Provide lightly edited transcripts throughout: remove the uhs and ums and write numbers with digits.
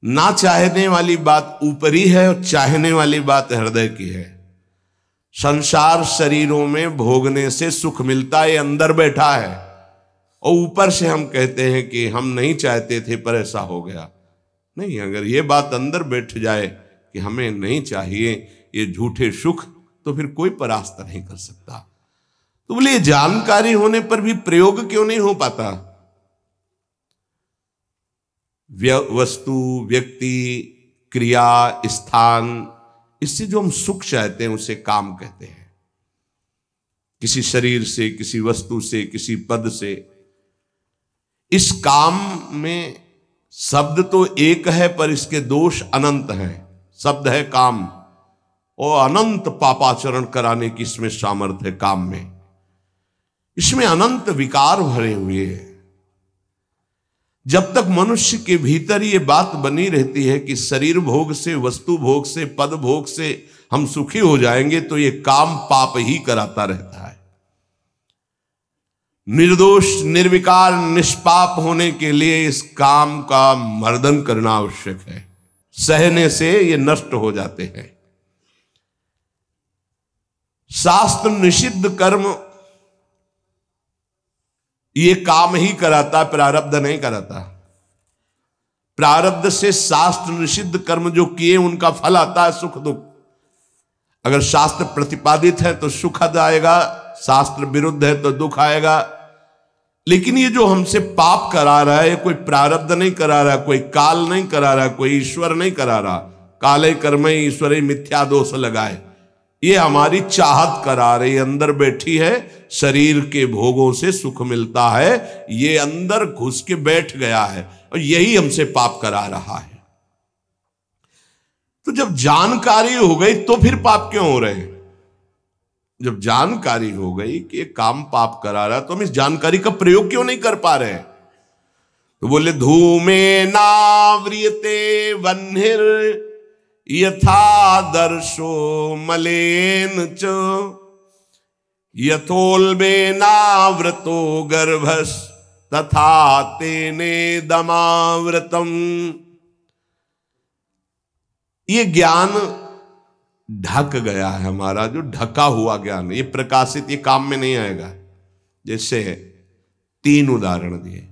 ना चाहने वाली बात ऊपरी है और चाहने वाली बात हृदय की है। संसार शरीरों में भोगने से सुख मिलता है, अंदर बैठा है, और ऊपर से हम कहते हैं कि हम नहीं चाहते थे पर ऐसा हो गया। नहीं, अगर ये बात अंदर बैठ जाए कि हमें नहीं चाहिए ये झूठे सुख, तो फिर कोई परास्त नहीं कर सकता। तो बोले जानकारी होने पर भी प्रयोग क्यों नहीं हो पाता? वस्तु, व्यक्ति, क्रिया, स्थान, इससे जो हम सुख चाहते हैं उसे काम कहते हैं। किसी शरीर से, किसी वस्तु से, किसी पद से। इस काम में शब्द तो एक है पर इसके दोष अनंत हैं। शब्द है काम, और अनंत पापाचरण कराने की इसमें सामर्थ्य है। काम में इसमें अनंत विकार भरे हुए हैं। जब तक मनुष्य के भीतर ये बात बनी रहती है कि शरीर भोग से, वस्तु भोग से, पद भोग से हम सुखी हो जाएंगे, तो ये काम पाप ही कराता रहता है। निर्दोष, निर्विकार, निष्पाप होने के लिए इस काम का मर्दन करना आवश्यक है। सहने से ये नष्ट हो जाते हैं। शास्त्र निषिद्ध कर्म ये काम ही कराता, प्रारब्ध नहीं कराता। प्रारब्ध से शास्त्र निषिद्ध कर्म जो किए उनका फल आता है सुख दुख। अगर शास्त्र प्रतिपादित है तो सुखद आएगा, शास्त्र विरुद्ध है तो दुख आएगा। लेकिन ये जो हमसे पाप करा रहा है, कोई प्रारब्ध नहीं करा रहा, कोई काल नहीं करा रहा, कोई ईश्वर नहीं करा रहा। काले कर्म ईश्वरे मिथ्या दोष लगाए, ये हमारी चाहत करा रही, अंदर बैठी है। शरीर के भोगों से सुख मिलता है, ये अंदर घुस के बैठ गया है और यही हमसे पाप करा रहा है। तो जब जानकारी हो गई तो फिर पाप क्यों हो रहे हैं? जब जानकारी हो गई कि ये काम पाप करा रहा है, तो हम इस जानकारी का प्रयोग क्यों नहीं कर पा रहे हैं? तो बोले धूमे नाव्रियते वह्निर यथा दर्शो मलेन च यथोल्बेनावृतो गर्भस तथा तेने दमावृतम। ये ज्ञान ढक गया है हमारा, जो ढका हुआ ज्ञान, ये प्रकाशित, ये काम में नहीं आएगा। जैसे 3 उदाहरण दिए।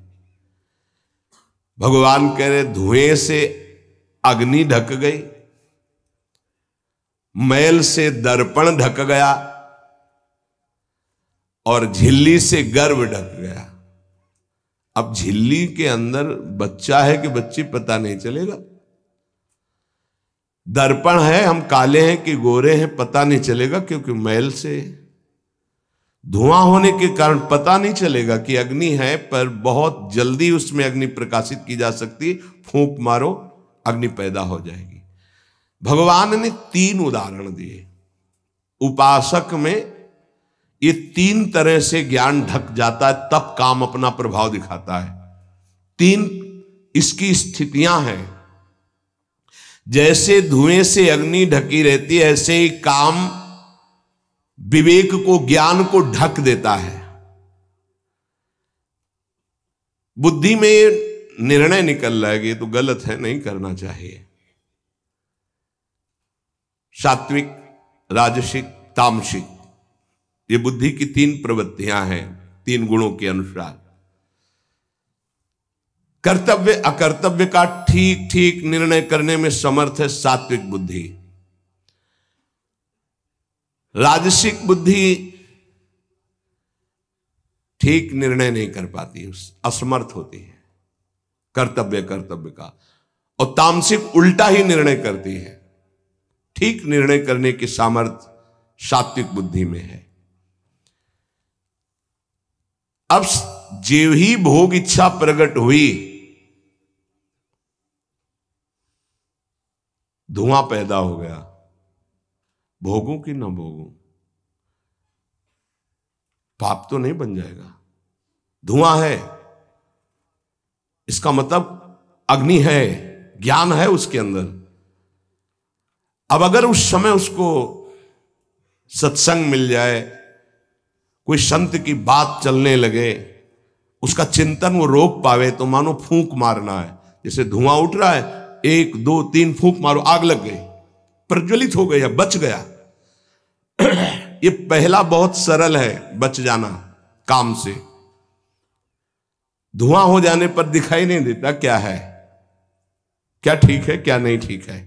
भगवान कह रहे धुएं से अग्नि ढक गई, मैल से दर्पण ढक गया, और झिल्ली से गर्भ ढक गया। अब झिल्ली के अंदर बच्चा है कि बच्ची पता नहीं चलेगा। दर्पण है, हम काले हैं कि गोरे हैं पता नहीं चलेगा, क्योंकि मैल से। धुआं होने के कारण पता नहीं चलेगा कि अग्नि है, पर बहुत जल्दी उसमें अग्नि प्रकाशित की जा सकती। फूंक मारो, अग्नि पैदा हो जाएगी। भगवान ने 3 उदाहरण दिए। उपासक में ये 3 तरह से ज्ञान ढक जाता है, तब काम अपना प्रभाव दिखाता है। 3 इसकी स्थितियां हैं। जैसे धुएं से अग्नि ढकी रहती है, ऐसे ही काम विवेक को, ज्ञान को ढक देता है। बुद्धि में निर्णय निकल रहा है कि ये तो गलत है, नहीं करना चाहिए। सात्विक, राजसिक, तामसिक, ये बुद्धि की 3 प्रवृत्तियां हैं, 3 गुणों के अनुसार। कर्तव्य अकर्तव्य का ठीक ठीक निर्णय करने में समर्थ है सात्विक बुद्धि। राजसिक बुद्धि ठीक निर्णय नहीं कर पाती, असमर्थ होती है कर्तव्य का। और तामसिक उल्टा ही निर्णय करती है। ठीक निर्णय करने की सामर्थ्य सात्विक बुद्धि में है। अब जो ही भोग इच्छा प्रकट हुई, धुआं पैदा हो गया। भोगों की ना भोगों, पाप तो नहीं बन जाएगा। धुआं है, इसका मतलब अग्नि है, ज्ञान है उसके अंदर। अब अगर उस समय उसको सत्संग मिल जाए, कोई संत की बात चलने लगे, उसका चिंतन वो रोक पावे, तो मानो फूंक मारना है। जैसे धुआं उठ रहा है, 1 2 3 फूंक मारो, आग लग गई, प्रज्वलित हो गया, बच गया। ये पहला बहुत सरल है बच जाना काम से। धुआं हो जाने पर दिखाई नहीं देता क्या है, क्या ठीक है क्या नहीं ठीक है,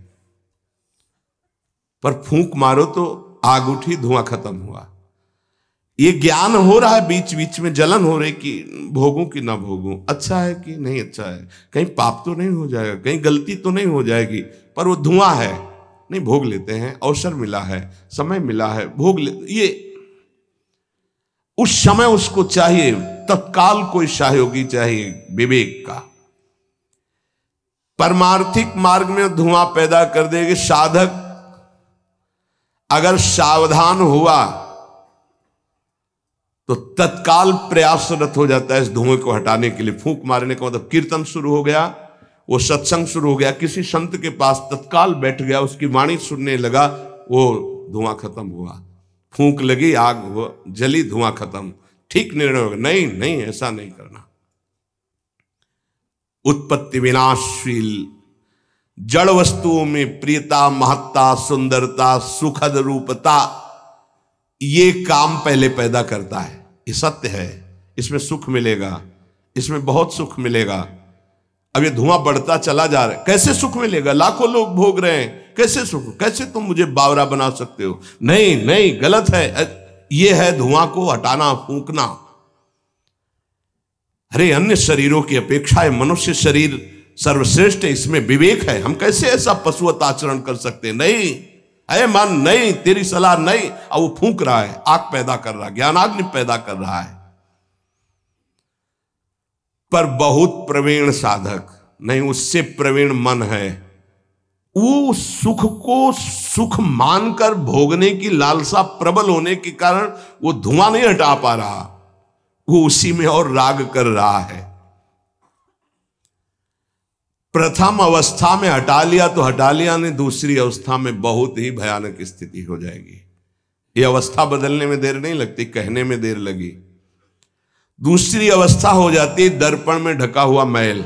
पर फूंक मारो तो आग उठी, धुआं खत्म हुआ। ये ज्ञान हो रहा है, बीच बीच में जलन हो रही कि भोगूं कि ना भोगूं, अच्छा है कि नहीं अच्छा है, कहीं पाप तो नहीं हो जाएगा, कहीं गलती तो नहीं हो जाएगी, पर वो धुआं है, नहीं भोग लेते हैं, अवसर मिला है, समय मिला है, भोग ले। ये उस समय उसको चाहिए, तत्काल कोई सहयोगी चाहिए विवेक का। परमार्थिक मार्ग में धुआं पैदा कर देगी। साधक अगर सावधान हुआ तो तत्काल प्रयासरत हो जाता है इस धुएं को हटाने के लिए। फूंक मारने का मतलब कीर्तन शुरू हो गया, वो सत्संग शुरू हो गया, किसी संत के पास तत्काल बैठ गया, उसकी वाणी सुनने लगा, वो धुआं खत्म हुआ। फूंक लगी, आग जली, धुआं खत्म, ठीक निर्णय होगा। नहीं नहीं, ऐसा नहीं करना। उत्पत्ति विनाशशील जड़ वस्तुओं में प्रियता, महत्ता, सुंदरता, सुखद रूपता, ये काम पहले पैदा करता है। ये सत्य है, इसमें सुख मिलेगा, इसमें बहुत सुख मिलेगा। अब ये धुआं बढ़ता चला जा रहा है, कैसे सुख मिलेगा? लाखों लोग भोग रहे हैं, कैसे सुख? कैसे तुम मुझे बावरा बना सकते हो? नहीं नहीं, गलत है। ये है धुआं को हटाना, फूंकना। अरे अन्य शरीरों की अपेक्षा मनुष्य शरीर सर्वश्रेष्ठ है, इसमें विवेक है, हम कैसे ऐसा पशुवत आचरण कर सकते? नहीं, अरे मन नहीं, तेरी सलाह नहीं। अब वो फूंक रहा है, आग पैदा कर रहा है, ज्ञानाग्नि पैदा कर रहा है। पर बहुत प्रवीण साधक नहीं, उससे प्रवीण मन है, वो सुख को सुख मानकर भोगने की लालसा प्रबल होने के कारण वो धुआं नहीं हटा पा रहा, वो उसी में और राग कर रहा है। प्रथम अवस्था में हटा लिया तो हटा लिया, नहीं दूसरी अवस्था में बहुत ही भयानक स्थिति हो जाएगी। ये अवस्था बदलने में देर नहीं लगती, कहने में देर लगी। दूसरी अवस्था हो जाती है दर्पण में ढका हुआ मैल।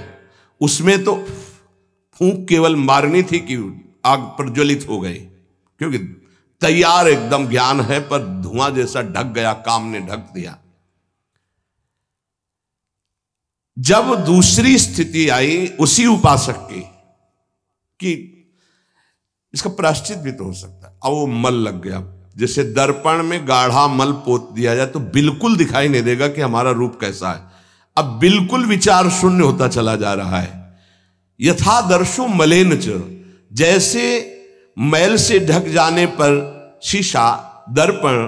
उसमें तो फूंक केवल मारनी थी कि आग प्रज्वलित हो गई, क्योंकि तैयार एकदम ज्ञान है, पर धुआं जैसा ढक गया, काम ने ढक दिया। जब दूसरी स्थिति आई उसी उपासक की कि इसका प्रायश्चित भी तो हो सकता है, अब वो मल लग गया। जैसे दर्पण में गाढ़ा मल पोत दिया जाए तो बिल्कुल दिखाई नहीं देगा कि हमारा रूप कैसा है। अब बिल्कुल विचार शून्य होता चला जा रहा है। यथा दर्शो मलेन च, जैसे मैल से ढक जाने पर शीशा, दर्पण,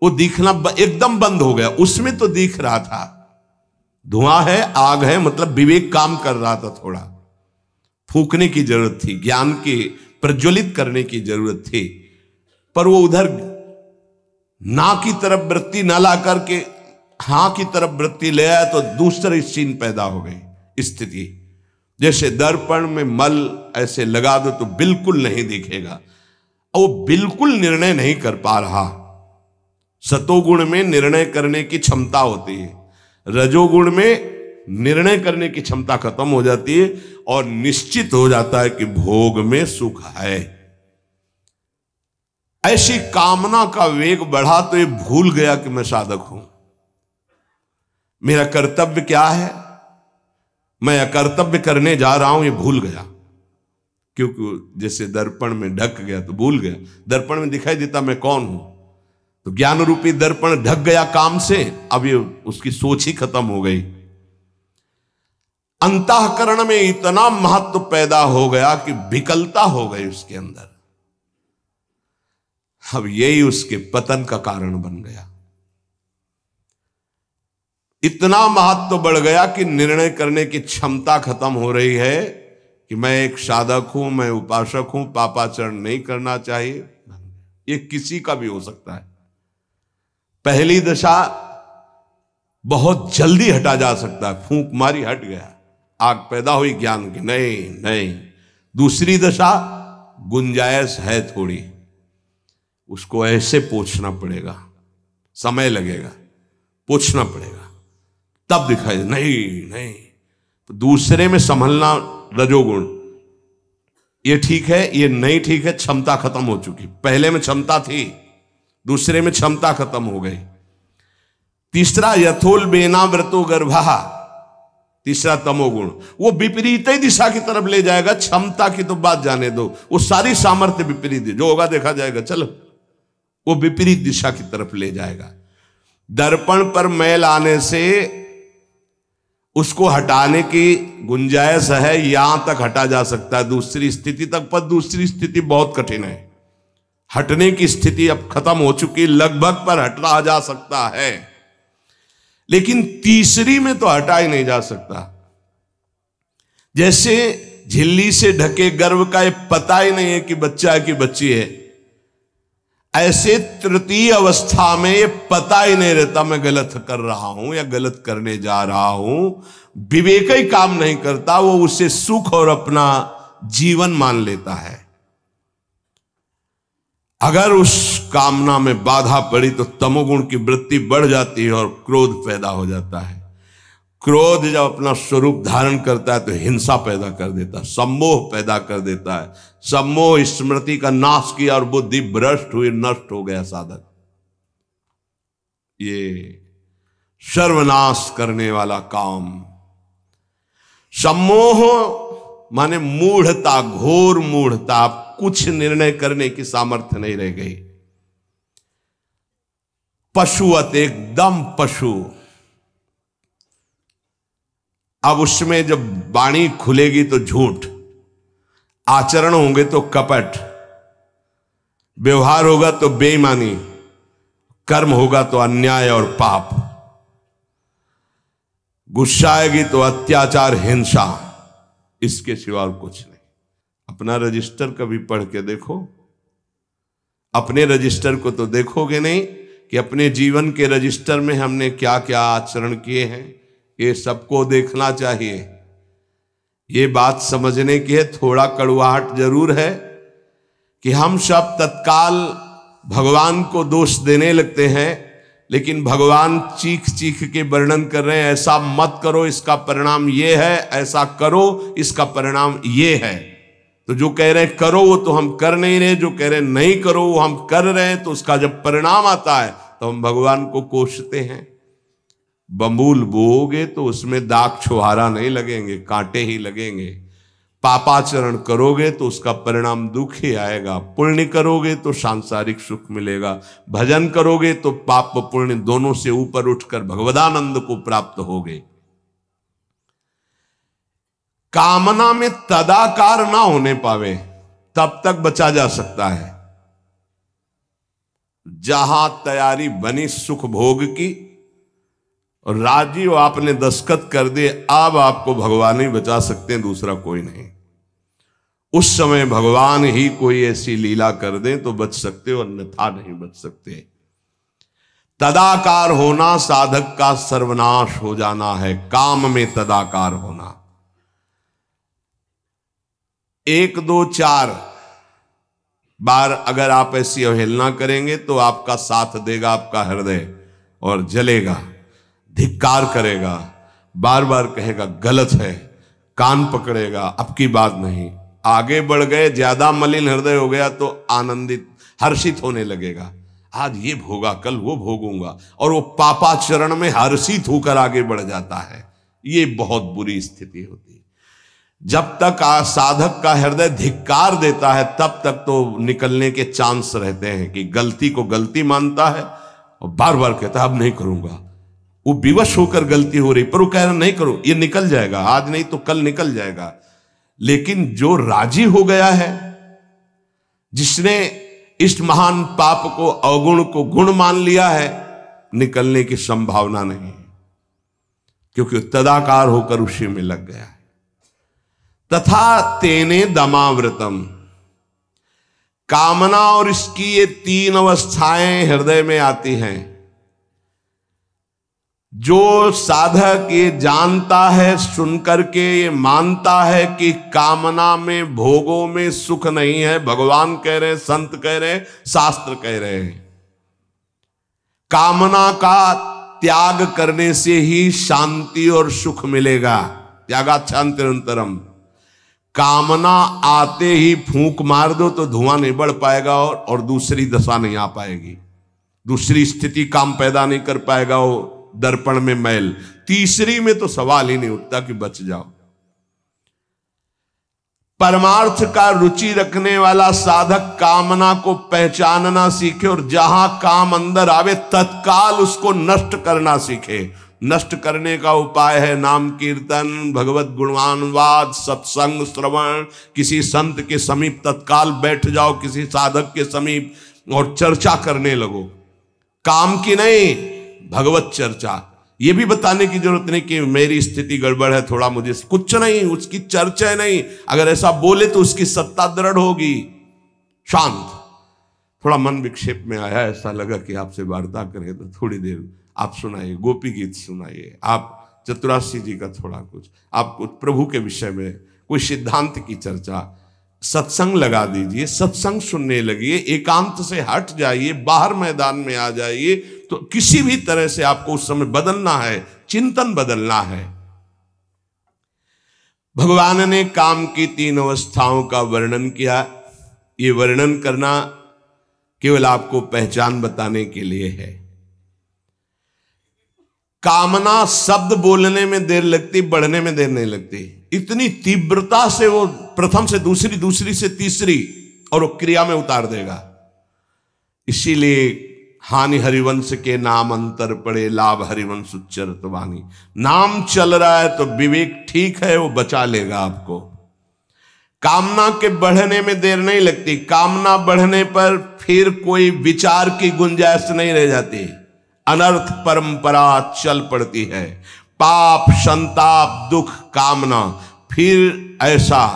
वो दिखना एकदम बंद हो गया। उसमें तो दिख रहा था, धुआं है, आग है, मतलब विवेक काम कर रहा था। थोड़ा फूंकने की जरूरत थी, ज्ञान के प्रज्वलित करने की जरूरत थी, पर वो उधर ना की तरफ वृत्ति ना ला करके हां की तरफ वृत्ति ले आया तो दूसरी सीन पैदा हो गई स्थिति। जैसे दर्पण में मल ऐसे लगा दो तो बिल्कुल नहीं दिखेगा, और वो बिल्कुल निर्णय नहीं कर पा रहा। सतोगुण में निर्णय करने की क्षमता होती है, रजोगुण में निर्णय करने की क्षमता खत्म हो जाती है, और निश्चित हो जाता है कि भोग में सुख है। ऐसी कामना का वेग बढ़ा तो ये भूल गया कि मैं साधक हूं, मेरा कर्तव्य क्या है, मैं अकर्तव्य करने जा रहा हूं, ये भूल गया। क्योंकि जैसे दर्पण में ढक गया तो भूल गया, दर्पण में दिखाई देता मैं कौन हूं, तो ज्ञान रूपी दर्पण ढक गया काम से, अब ये उसकी सोच ही खत्म हो गई। अंतःकरण में इतना महत्व पैदा हो गया कि विकलता हो गई उसके अंदर। अब यही उसके पतन का कारण बन गया। इतना महत्व बढ़ गया कि निर्णय करने की क्षमता खत्म हो रही है कि मैं एक साधक हूं, मैं उपासक हूं, पापाचरण नहीं करना चाहिए। ये किसी का भी हो सकता है। पहली दशा बहुत जल्दी हटा जा सकता है, फूंक मारी हट गया, आग पैदा हुई ज्ञान की, नहीं नहीं। दूसरी दशा गुंजाइश है थोड़ी, उसको ऐसे पोंछना पड़ेगा, समय लगेगा, पोंछना पड़ेगा, तब दिखाई दे। नहीं नहीं, तो दूसरे में संभलना रजोगुण, ये ठीक है, ये नहीं ठीक है, क्षमता खत्म हो चुकी। पहले में क्षमता थी, दूसरे में क्षमता खत्म हो गई। तीसरा यथोल बेना व्रतो गर्भा, तीसरा तमोगुण, वो विपरीत ही दिशा की तरफ ले जाएगा। क्षमता की तो बात जाने दो, वो सारी सामर्थ्य विपरीत है, जो होगा देखा जाएगा, चलो, वो विपरीत दिशा की तरफ ले जाएगा। दर्पण पर मैल आने से उसको हटाने की गुंजाइश है, यहां तक हटा जा सकता है, दूसरी स्थिति तक, पर दूसरी स्थिति बहुत कठिन है। हटने की स्थिति अब खत्म हो चुकी, लगभग पर हटा जा सकता है, लेकिन तीसरी में तो हटा ही नहीं जा सकता। जैसे झिल्ली से ढके गर्भ का ये पता ही नहीं है कि बच्चा है कि बच्ची है, ऐसे तृतीय अवस्था में ये पता ही नहीं रहता मैं गलत कर रहा हूं या गलत करने जा रहा हूं। विवेक ही काम नहीं करता, वो उसे सुख और अपना जीवन मान लेता है। अगर उस कामना में बाधा पड़ी तो तमोगुण की वृत्ति बढ़ जाती है और क्रोध पैदा हो जाता है। क्रोध जब अपना स्वरूप धारण करता है तो हिंसा पैदा कर देता है, सम्मोह पैदा कर देता है। सम्मोह स्मृति का नाश किया और बुद्धि भ्रष्ट हुई, नष्ट हो गया साधक। ये सर्वनाश करने वाला काम। सम्मोह माने मूढ़ता, घोर मूढ़ता, कुछ निर्णय करने की सामर्थ्य नहीं रह गई। पशुवत, एकदम पशु। अब उसमें जब वाणी खुलेगी तो झूठ, आचरण होंगे तो कपट, व्यवहार होगा तो बेईमानी, कर्म होगा तो अन्याय और पाप, गुस्सा आएगी तो अत्याचार, हिंसा, इसके सिवा और कुछ नहीं। अपना रजिस्टर कभी पढ़ के देखो, अपने रजिस्टर को तो देखोगे नहीं कि अपने जीवन के रजिस्टर में हमने क्या क्या आचरण किए हैं। ये सबको देखना चाहिए। ये बात समझने की है, थोड़ा कड़वाहट जरूर है कि हम सब तत्काल भगवान को दोष देने लगते हैं, लेकिन भगवान चीख चीख के वर्णन कर रहे हैं, ऐसा मत करो इसका परिणाम ये है, ऐसा करो इसका परिणाम ये है। तो जो कह रहे हैं करो वो तो हम कर नहीं रहे, जो कह रहे हैं नहीं करो वो हम कर रहे हैं। तो उसका जब परिणाम आता है तो हम भगवान को कोसते हैं। बंबूल बोओगे तो उसमें दाग छुहारा नहीं लगेंगे, कांटे ही लगेंगे। पापाचरण करोगे तो उसका परिणाम दुख ही आएगा। पुण्य करोगे तो सांसारिक सुख मिलेगा, भजन करोगे तो पाप पुण्य दोनों से ऊपर उठकर भगवदानंद को प्राप्त होगे। कामना में तदाकार ना होने पावे तब तक बचा जा सकता है। जहां तैयारी बनी सुख भोग की और राजी हो आपने दस्तखत कर दिए, अब आपको भगवान ही बचा सकते हैं, दूसरा कोई नहीं। उस समय भगवान ही कोई ऐसी लीला कर दे तो बच सकते हो, अन्यथा नहीं बच सकते। तदाकार होना साधक का सर्वनाश हो जाना है। काम में तदाकार होना। 1 2 4 बार अगर आप ऐसी अवहेलना करेंगे तो आपका साथ देगा आपका हृदय और जलेगा, धिक्कार करेगा, बार बार कहेगा गलत है, कान पकड़ेगा, अब की बात नहीं। आगे बढ़ गए, ज्यादा मलिन हृदय हो गया तो आनंदित हर्षित होने लगेगा, आज ये भोगा कल वो भोगूंगा, और वो पापाचरण में हर्षित होकर आगे बढ़ जाता है। ये बहुत बुरी स्थिति होती है। जब तक साधक का हृदय धिक्कार देता है तब तक तो निकलने के चांस रहते हैं कि गलती को गलती मानता है और बार बार कहता है अब नहीं करूंगा। वो विवश होकर गलती हो रही पर वो कह रहा नहीं करो, ये निकल जाएगा, आज नहीं तो कल निकल जाएगा। लेकिन जो राजी हो गया है, जिसने इस महान पाप को अवगुण को गुण मान लिया है, निकलने की संभावना नहीं, क्योंकि तदाकार होकर उसी में लग गया है। तथा तेने दमावृतम, कामना और इसकी ये 3 अवस्थाएं हृदय में आती हैं। जो साधक ये जानता है, सुनकर के ये मानता है कि कामना में भोगों में सुख नहीं है, भगवान कह रहे हैं, संत कह रहे हैं, शास्त्र कह रहे हैं, कामना का त्याग करने से ही शांति और सुख मिलेगा। त्यागाच्छांतिरंतरम। कामना आते ही फूंक मार दो तो धुआं नहीं बढ़ पाएगा और दूसरी दशा नहीं आ पाएगी, दूसरी स्थिति काम पैदा नहीं कर पाएगा, वो दर्पण में मैल। तीसरी में तो सवाल ही नहीं उठता कि बच जाओ। परमार्थ का रुचि रखने वाला साधक कामना को पहचानना सीखे और जहां काम अंदर आवे तत्काल उसको नष्ट करना सीखे। नष्ट करने का उपाय है नाम कीर्तन, भगवत गुणगानवाद, सत्संग, श्रवण। किसी संत के समीप तत्काल बैठ जाओ, किसी साधक के समीप, और चर्चा करने लगो। काम की नहीं, भगवत चर्चा। ये भी बताने की जरूरत नहीं कि मेरी स्थिति गड़बड़ है, थोड़ा मुझे, कुछ नहीं, उसकी चर्चा नहीं। अगर ऐसा बोले तो उसकी सत्ता दृढ़ होगी। शांत, थोड़ा मन विक्षेप में आया, ऐसा लगा कि आपसे वार्ता करें तो थोड़ी देर आप सुनाइए, गोपी गीत सुनाइए, आप चतुराशी जी का थोड़ा कुछ, आप कुछ प्रभु के विषय में कोई सिद्धांत की चर्चा, सत्संग लगा दीजिए, सत्संग सुनने लगिए, एकांत से हट जाइए, बाहर मैदान में आ जाइए। तो किसी भी तरह से आपको उस समय बदलना है, चिंतन बदलना है। भगवान ने काम की 3 अवस्थाओं का वर्णन किया। ये वर्णन करना केवल आपको पहचान बताने के लिए है। कामना शब्द बोलने में देर लगती, बढ़ने में देर नहीं लगती। इतनी तीव्रता से वो प्रथम से दूसरी, दूसरी से तीसरी, और वो क्रिया में उतार देगा। इसीलिए हानि हरिवंश के नाम अंतर पड़े, लाभ हरिवंश उच्चरत वाणी। नाम चल रहा है तो विवेक ठीक है, वो बचा लेगा आपको। कामना के बढ़ने में देर नहीं लगती। कामना बढ़ने पर फिर कोई विचार की गुंजाइश नहीं रह जाती, अनर्थ परंपरा चल पड़ती है। पाप, संताप, दुख, कामना, फिर ऐसा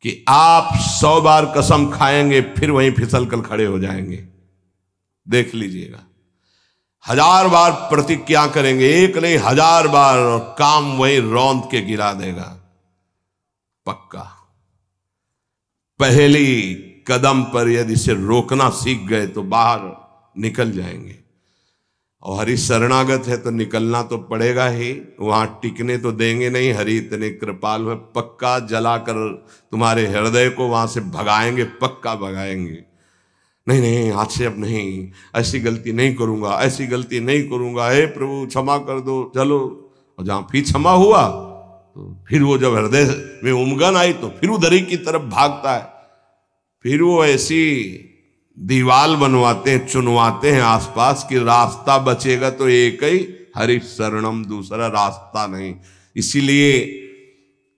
कि आप 100 बार कसम खाएंगे फिर वहीं फिसल कर खड़े हो जाएंगे। देख लीजिएगा, 1000 बार प्रतिज्ञा करेंगे, एक नहीं 1000 बार, और काम वहीं रौंद के गिरा देगा, पक्का। पहली कदम पर यदि से रोकना सीख गए तो बाहर निकल जाएंगे। और हरि शरणागत है तो निकलना तो पड़ेगा ही, वहां टिकने तो देंगे नहीं। हरि इतने कृपालु है, पक्का जलाकर तुम्हारे हृदय को वहां से भगाएंगे, पक्का भगाएंगे। नहीं नहीं, आज से अब नहीं, ऐसी गलती नहीं करूंगा, ऐसी गलती नहीं करूंगा, हे प्रभु क्षमा कर दो, चलो। और जहां फिर क्षमा हुआ तो फिर वो जब हृदय में उमगन आई तो फिर उधर ही की तरफ भागता है। फिर वो ऐसी दीवाल बनवाते हैं, चुनवाते हैं आसपास कि रास्ता बचेगा तो एक ही, हरि शरणम, दूसरा रास्ता नहीं। इसीलिए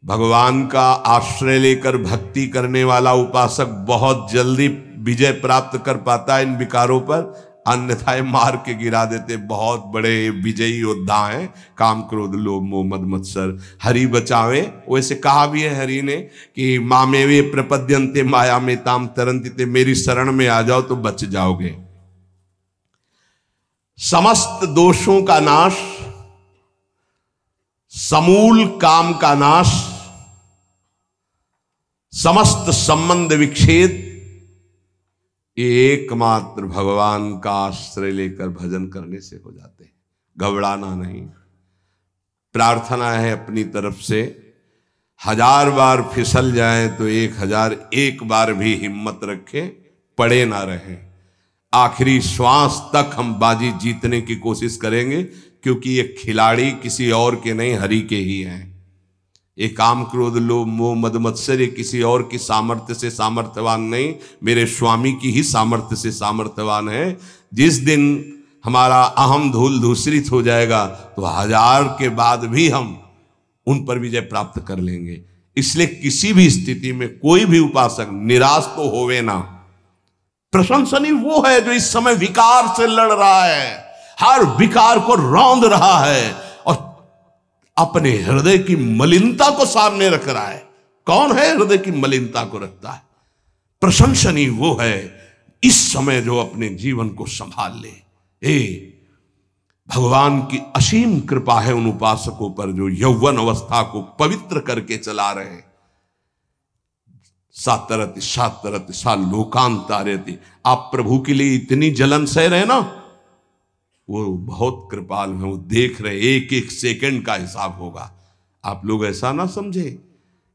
भगवान का आश्रय लेकर भक्ति करने वाला उपासक बहुत जल्दी विजय प्राप्त कर पाता है इन विकारों पर, अन्यथा मार के गिरा देते। बहुत बड़े विजयी योद्धा हैं, काम, क्रोध, लोभ, मोह, मद, मत्सर। हरि बचावे। वैसे कहा भी है हरि ने कि मामेवे प्रपद्यन्ते माया में ताम तरन्ति, मेरी शरण में आ जाओ तो बच जाओगे। समस्त दोषों का नाश, समूल काम का नाश, समस्त संबंध विच्छेद, एकमात्र भगवान का आश्रय लेकर भजन करने से हो जाते हैं। घबराना नहीं। प्रार्थना है अपनी तरफ से, 1000 बार फिसल जाए तो 1001 बार भी हिम्मत रखें, पड़े ना रहें। आखिरी श्वास तक हम बाजी जीतने की कोशिश करेंगे, क्योंकि ये खिलाड़ी किसी और के नहीं, हरि के ही हैं। ये काम, क्रोध, लोभ, मोह, मद, मत्सर किसी और की सामर्थ्य से सामर्थ्यवान नहीं, मेरे स्वामी की ही सामर्थ्य से सामर्थ्यवान है। जिस दिन हमारा अहम धूल धूसरित हो जाएगा तो 1000 के बाद भी हम उन पर विजय प्राप्त कर लेंगे। इसलिए किसी भी स्थिति में कोई भी उपासक निराश तो होवे ना। प्रशंसनीय वो है जो इस समय विकार से लड़ रहा है, हर विकार को रौंद रहा है और अपने हृदय की मलिनता को सामने रख रहा है। कौन है हृदय की मलिनता को रखता है? प्रशंसनीय वो है इस समय जो अपने जीवन को संभाल ले। भगवान की असीम कृपा है उन उपासकों पर जो यौवन अवस्था को पवित्र करके चला रहे हैं। सातरति सातरति सा लोकांतारति। आप प्रभु के लिए इतनी जलन सह रहे ना, वो बहुत कृपाल है, वो देख रहे, एक एक सेकंड का हिसाब होगा। आप लोग ऐसा ना समझे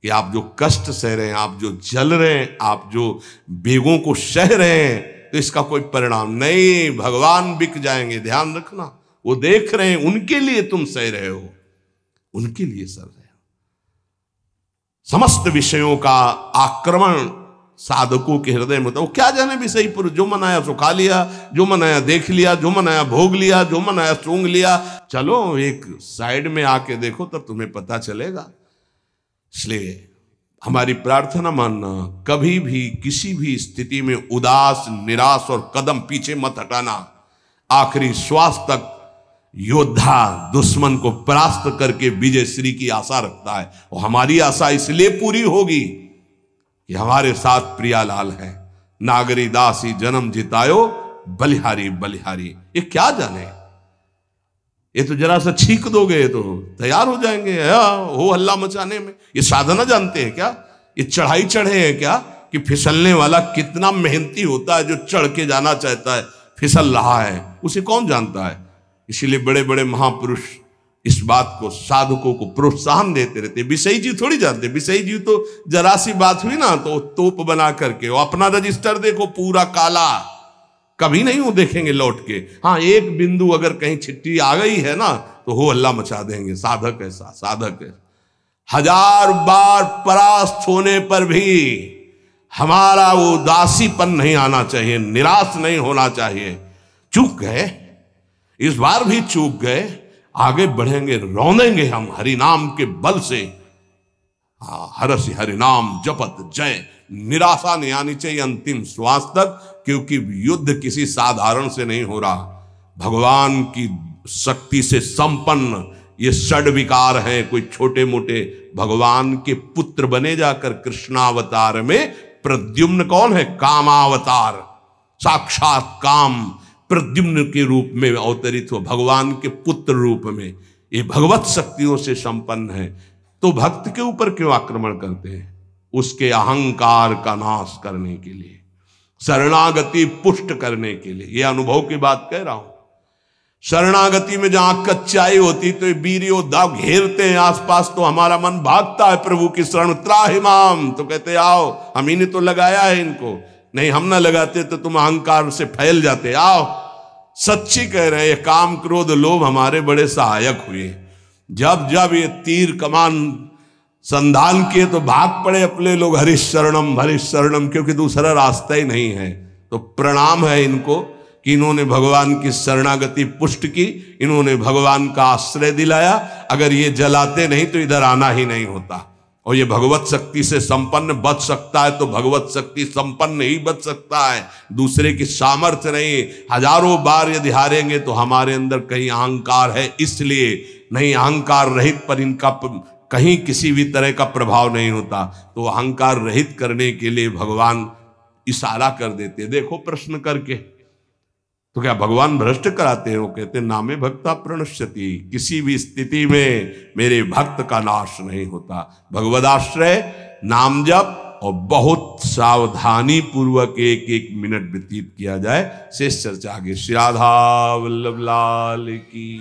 कि आप जो कष्ट सह रहे हैं, आप जो जल रहे हैं, आप जो बेगों को सह रहे हैं, तो इसका कोई परिणाम नहीं, भगवान बिक जाएंगे। ध्यान रखना, वो देख रहे हैं, उनके लिए तुम सह रहे हो, उनके लिए सह रहे हो। समस्त विषयों का आक्रमण साधकों के हृदय में, तो वो क्या जाने विषय पुरुष, जो मनाया सो खा लिया, जो मनाया देख लिया, जो मनाया भोग लिया, जो मनाया सूंघ लिया। चलो एक साइड में आके देखो, तब तुम्हें पता चलेगा। इसलिए हमारी प्रार्थना मानना, कभी भी किसी भी स्थिति में उदास, निराश और कदम पीछे मत हटाना। आखिरी श्वास तक योद्धा दुश्मन को परास्त करके विजय श्री की आशा रखता है, और हमारी आशा इसलिए पूरी होगी कि हमारे साथ प्रियालाल है। नागरी दासी जन्म जितायो, बलिहारी बलिहारी। ये क्या जाने, ये तो जरा सा छींक दोगे तो तैयार हो जाएंगे हो हल्ला मचाने में। ये साधना जानते हैं क्या? ये चढ़ाई चढ़े हैं क्या? कि फिसलने वाला कितना मेहनती होता है, जो चढ़ के जाना चाहता है फिसल रहा है, उसे कौन जानता है। इसीलिए बड़े बड़े महापुरुष इस बात को, साधकों को प्रोत्साहन देते रहते। विषयी जी थोड़ी जानते, विषयी जी तो जरा सी बात हुई ना तो तोप बना करके, वो अपना रजिस्टर देखो पूरा काला, कभी नहीं वो देखेंगे लौट के। हाँ, एक बिंदु अगर कहीं छिट्टी आ गई है ना तो हो हल्ला मचा देंगे। साधक ऐसा, साधक है। 1000 बार परास्त होने पर भी हमारा वो उदासीपन नहीं आना चाहिए, निराश नहीं होना चाहिए। चूक गए, इस बार भी चूक गए, आगे बढ़ेंगे, रौंदेंगे हम हरिनाम के बल से। हरसि हरिनाम जपत जय। निराशा नहीं आनी चाहिए अंतिम श्वास तक, क्योंकि युद्ध किसी साधारण से नहीं हो रहा। भगवान की शक्ति से संपन्न ये षड विकार हैं, कोई छोटे मोटे। भगवान के पुत्र बने जाकर कृष्णावतार में प्रद्युम्न कौन है? कामावतार, साक्षात काम प्रद्युम्न के रूप में अवतरित हो, भगवान के पुत्र रूप में। ये भगवत शक्तियों से संपन्न है, तो भक्त के ऊपर क्यों आक्रमण करते हैं? उसके अहंकार का नाश करने के लिए, शरणागति पुष्ट करने के लिए। यह अनुभव की बात कह रहा हूं। शरणागति में जहां कच्चाई होती तो वीर योद्धा घेरते हैं आसपास, तो हमारा मन भागता है प्रभु की शरण। त्राहिमाम, तो कहते आओ, हम ही ने तो लगाया है इनको, नहीं हम ना लगाते तो तुम अहंकार से फैल जाते। आओ, सच्ची कह रहे हैं, काम क्रोध लोभ हमारे बड़े सहायक हुए। जब जब ये तीर कमान संधान किए तो भाग पड़े अपने लोग, हरीश शरणम, क्योंकि दूसरा रास्ता ही नहीं है। तो प्रणाम है इनको कि इन्होंने भगवान की शरणागति पुष्ट की, इन्होंने भगवान का आश्रय दिलाया। अगर ये जलाते नहीं तो इधर आना ही नहीं होता। और ये भगवत शक्ति से संपन्न बच सकता है तो भगवत शक्ति संपन्न ही बच सकता है, दूसरे की सामर्थ्य नहीं। हजारों बार यदि हारेंगे तो हमारे अंदर कहीं अहंकार है, इसलिए नहीं। अहंकार रहित पर इनका कहीं किसी भी तरह का प्रभाव नहीं होता। तो अहंकार रहित करने के लिए भगवान इशारा कर देते। देखो प्रश्न करके, तो क्या भगवान भ्रष्ट कराते हैं? वो कहते नामे भक्ता प्रणश्यति, किसी भी स्थिति में मेरे भक्त का नाश नहीं होता। भगवदाश्रय, नाम जप और बहुत सावधानी पूर्वक एक एक मिनट व्यतीत किया जाए। शेष चर्चा आगे। श्री राधा वल्लभ लाल की।